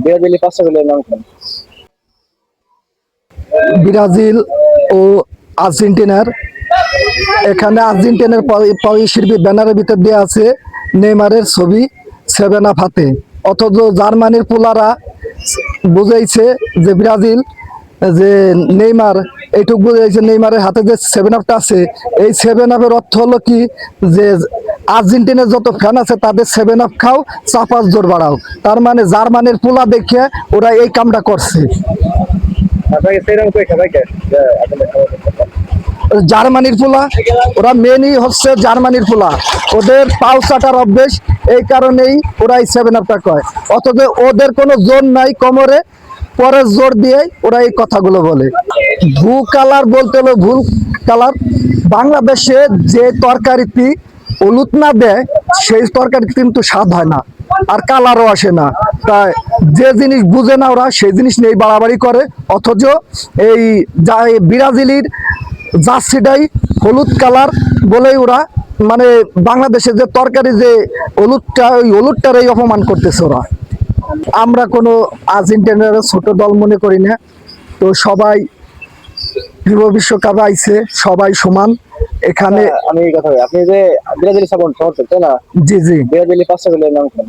ব্রাজিলের পাঁচটা গোলের নাম কোন? ব্রাজিল ও আর্জেন্টিনার। এখানে আর্জেন্টিনার শিল্পী ব্যানারের ভিতর দেওয়া আছে নেইমারের ছবি, 7 আপ হাতে। অথচ জার্মানির পোলারা বুঝাইছে যে ব্রাজিল, যে নেইমার, এইটুকু বুঝাইছে নেইমারের হাতে যে 7 আপটা আছে, এই 7 আপের অর্থ হলো কি, যে আর্জেন্টিনার যত ফ্যান আছে তাদের 7 আপ খাও, চাপাস জোর বাড়াও। তার মানে জার্মানির পোলা দেখে ওরা এই কামটা করছে। আপনাকে সেরকম কই খেলাই কে আপনাদের খাবার? জার্মানির পোলা, ওরা মেনই হচ্ছে জার্মানির পোলা, ওদের পাও চাটার অভ্যেস, এই কারণেই ওরা এই 7 আপটা কয়। অথচ ওদের কোনো জোর নাই কোমরে, পরে জোর দিয়ে ওরা এই কথাগুলো বলে। ভু কালার বলতে হলো ভুল কালার। বাংলাদেশে যে তরকারিতে হলুদ না দেয় সেই তরকারি কিন্তু স্বাদ হয় না, আর কালারও আসে না। তাই যে জিনিস বুঝে না ওরা সেই জিনিস নিয়ে বাড়াবাড়ি করে। অথচ এই ব্রাজিলির জার্সিটাই হলুদ কালার বলেই ওরা, মানে বাংলাদেশে যে তরকারি যে হলুদটা, ওই হলুদটার এই অপমান করতেছে ওরা। আমরা কোনো আর্জেন্টিনার ছোট দল মনে করি না। তো সবাই ফিফা বিশ্বকাপে আইছে, সবাই সমান এখানে। আমি এই কথা বলি, আপনি যে ব্রাজিল সমর্থক তাই না? জি জি। ব্রাজিলের পাঁচটা গোলের নাম কোন?